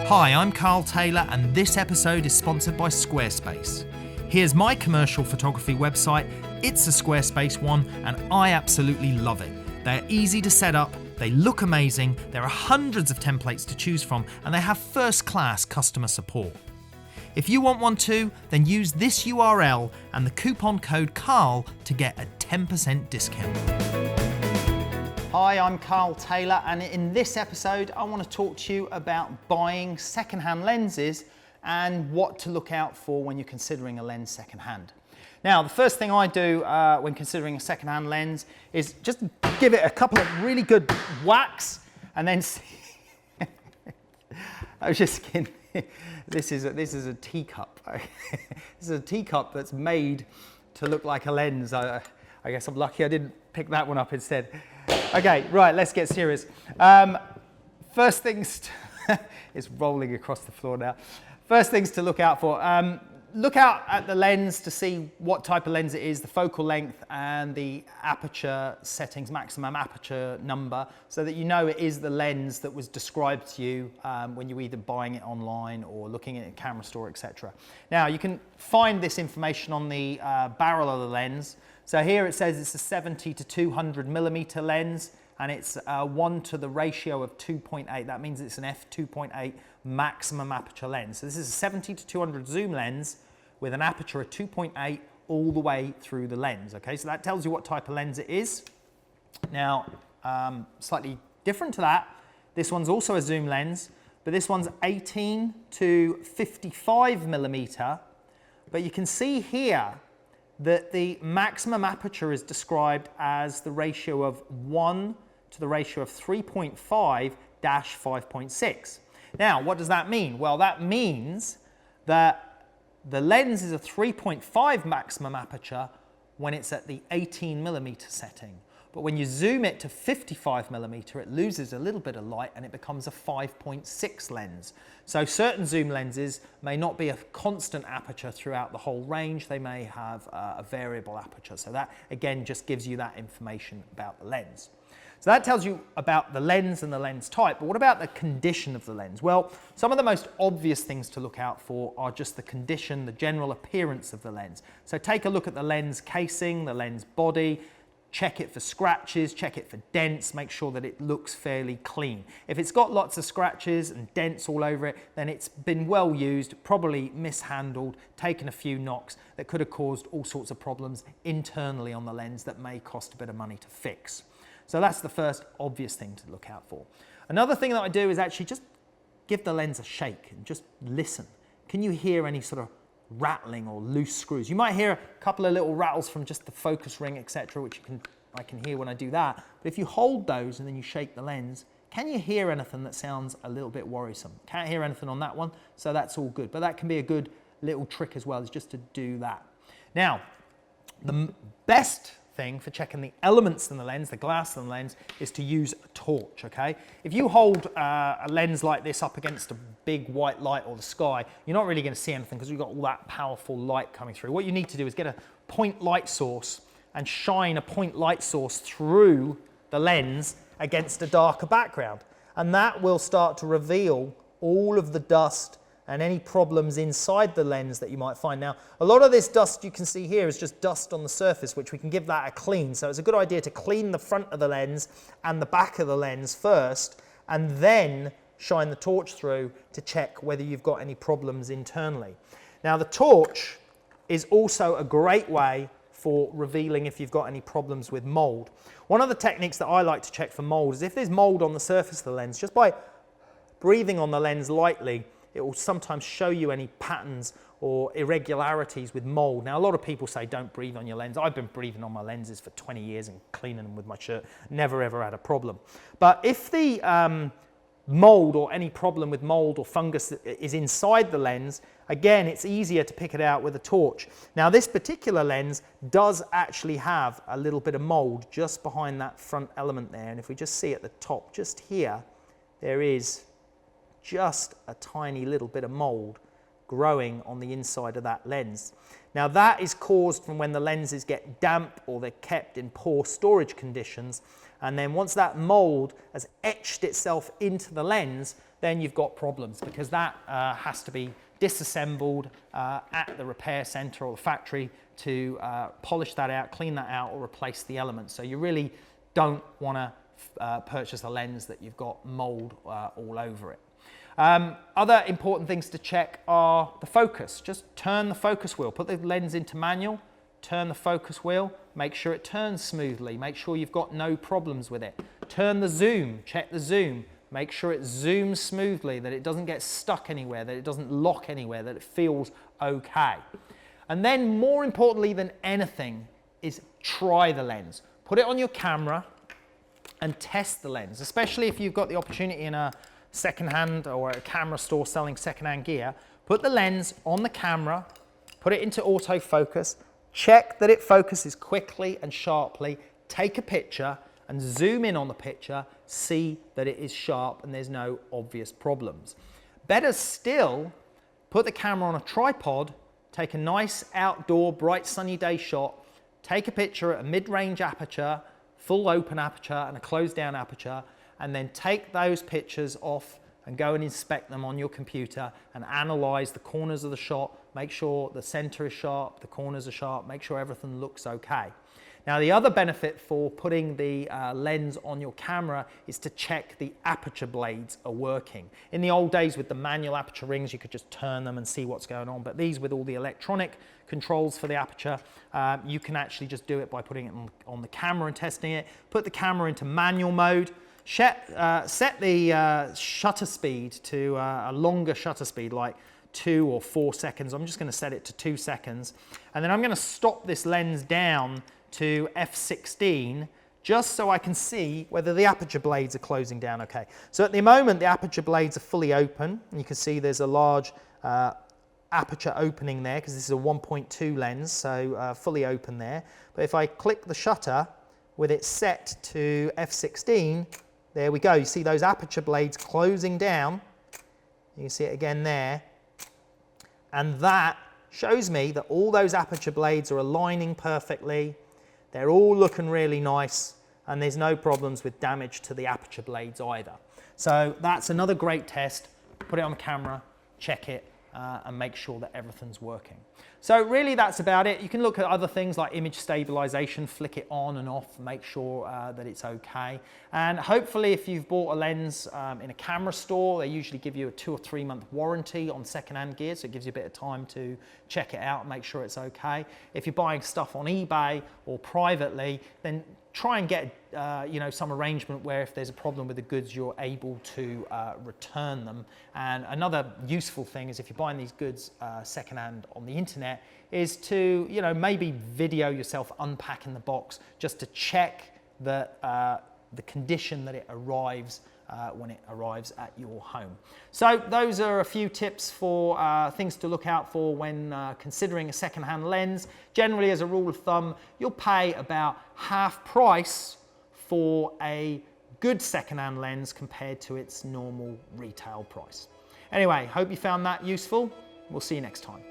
Hi, I'm Karl Taylor and this episode is sponsored by Squarespace. Here's my commercial photography website. It's a Squarespace one and I absolutely love it. They're easy to set up, they look amazing, there are hundreds of templates to choose from and they have first-class customer support. If you want one too, then use this URL and the coupon code KARL to get a 10% discount. Hi, I'm Karl Taylor and in this episode I want to talk to you about buying second-hand lenses and what to look out for when you're considering a lens second-hand. Now, the first thing I do when considering a second-hand lens is just give it a couple of really good whacks and then see. I was just kidding. This is a teacup. This is a teacup that's made to look like a lens. I guess I'm lucky I didn't pick that one up instead. Okay, right, let's get serious. First things, it's rolling across the floor now. First things to look out for. Look out at the lens to see what type of lens it is, the focal length and the aperture settings, maximum aperture number, so that you know it is the lens that was described to you when you're either buying it online or looking at a camera store, etc. Now, you can find this information on the barrel of the lens. So here it says it's a 70 to 200 millimeter lens and it's 1 to the ratio of 2.8. That means it's an f2.8 maximum aperture lens. So this is a 70 to 200 zoom lens with an aperture of 2.8 all the way through the lens. Okay, so that tells you what type of lens it is. Now, slightly different to that, this one's also a zoom lens, but this one's 18 to 55 millimeter. But you can see here that the maximum aperture is described as the ratio of 1 to the ratio of 3.5-5.6. Now, what does that mean? Well, that means that the lens is a 3.5 maximum aperture when it's at the 18 millimeter setting. But when you zoom it to 55 millimeter, it loses a little bit of light and it becomes a 5.6 lens. So certain zoom lenses may not be a constant aperture throughout the whole range. They may have a variable aperture. So that, again, just gives you that information about the lens. So that tells you about the lens and the lens type, but what about the condition of the lens? Well, some of the most obvious things to look out for are just the condition, the general appearance of the lens. So take a look at the lens casing, the lens body, check it for scratches, check it for dents, make sure that it looks fairly clean. If it's got lots of scratches and dents all over it, then it's been well used, probably mishandled, taken a few knocks that could have caused all sorts of problems internally on the lens that may cost a bit of money to fix. So that's the first obvious thing to look out for. Another thing that I do is actually just give the lens a shake and just listen. Can you hear any sort of rattling or loose screws? You might hear a couple of little rattles from just the focus ring, etc., which I can hear when I do that. But if you hold those and then you shake the lens, can you hear anything that sounds a little bit worrisome? Can't hear anything on that one, so that's all good. But that can be a good little trick as well, is just to do that. Now, the best thing for checking the elements in the lens, the glass in the lens, is to use a torch, okay? If you hold a lens like this up against a big white light or the sky, you're not really going to see anything because you've got all that powerful light coming through. What you need to do is get a point light source and shine a point light source through the lens against a darker background. And that will start to reveal all of the dust and any problems inside the lens that you might find. Now, a lot of this dust you can see here is just dust on the surface, which we can give that a clean. So it's a good idea to clean the front of the lens and the back of the lens first, and then shine the torch through to check whether you've got any problems internally. Now, the torch is also a great way for revealing if you've got any problems with mold. One of the techniques that I like to check for mold is if there's mold on the surface of the lens, just by breathing on the lens lightly, it will sometimes show you any patterns or irregularities with mold. Now, a lot of people say don't breathe on your lens. I've been breathing on my lenses for 20 years and cleaning them with my shirt. Never ever had a problem. But if the mold or any problem with mold or fungus is inside the lens, again, it's easier to pick it out with a torch. Now, this particular lens does actually have a little bit of mold just behind that front element there. And if we just see at the top, just here, there is just a tiny little bit of mold growing on the inside of that lens. Now, that is caused from when the lenses get damp or they're kept in poor storage conditions, and then once that mold has etched itself into the lens, then you've got problems, because that has to be disassembled at the repair center or the factory to polish that out, clean that out, or replace the elements. So you really don't want to purchase a lens that you've got mold all over it. Other important things to check are the focus. Just turn the focus wheel, put the lens into manual, turn the focus wheel, make sure it turns smoothly, make sure you've got no problems with it. Turn the zoom, check the zoom, make sure it zooms smoothly, that it doesn't get stuck anywhere, that it doesn't lock anywhere, that it feels okay. And then more importantly than anything is try the lens. Put it on your camera and test the lens, especially if you've got the opportunity in a second-hand or a camera store selling second-hand gear. Put the lens on the camera, put it into autofocus, check that it focuses quickly and sharply, take a picture and zoom in on the picture, see that it is sharp and there's no obvious problems. Better still, put the camera on a tripod, take a nice outdoor bright sunny day shot, take a picture at a mid-range aperture, full open aperture and a closed down aperture, and then take those pictures off and go and inspect them on your computer and analyze the corners of the shot, make sure the center is sharp, the corners are sharp, make sure everything looks okay. Now the other benefit for putting the lens on your camera is to check the aperture blades are working. In the old days with the manual aperture rings, you could just turn them and see what's going on, but these with all the electronic controls for the aperture, you can actually just do it by putting it on the camera and testing it. Put the camera into manual mode. Set the shutter speed to a longer shutter speed, like 2 or 4 seconds. I'm just going to set it to 2 seconds. And then I'm going to stop this lens down to f16, just so I can see whether the aperture blades are closing down okay. So at the moment, the aperture blades are fully open. And you can see there's a large aperture opening there, because this is a 1.2 lens, so fully open there. But if I click the shutter with it set to f16, there we go. You see those aperture blades closing down. You can see it again there. And that shows me that all those aperture blades are aligning perfectly. They're all looking really nice, and there's no problems with damage to the aperture blades either. So that's another great test. Put it on the camera, check it, and make sure that everything's working. So really that's about it. You can look at other things like image stabilization, flick it on and off, make sure that it's okay. And hopefully if you've bought a lens in a camera store, they usually give you a 2 or 3 month warranty on second-hand gear, so it gives you a bit of time to check it out and make sure it's okay. If you're buying stuff on eBay or privately, then try and get some arrangement where if there's a problem with the goods, you're able to return them. And another useful thing is if you're buying these goods secondhand on the internet, is to maybe video yourself unpacking the box just to check that the condition that it arrives when it arrives at your home. So those are a few tips for things to look out for when considering a second-hand lens. Generally, as a rule of thumb, you'll pay about half price for a good second-hand lens compared to its normal retail price. Anyway, hope you found that useful. We'll see you next time.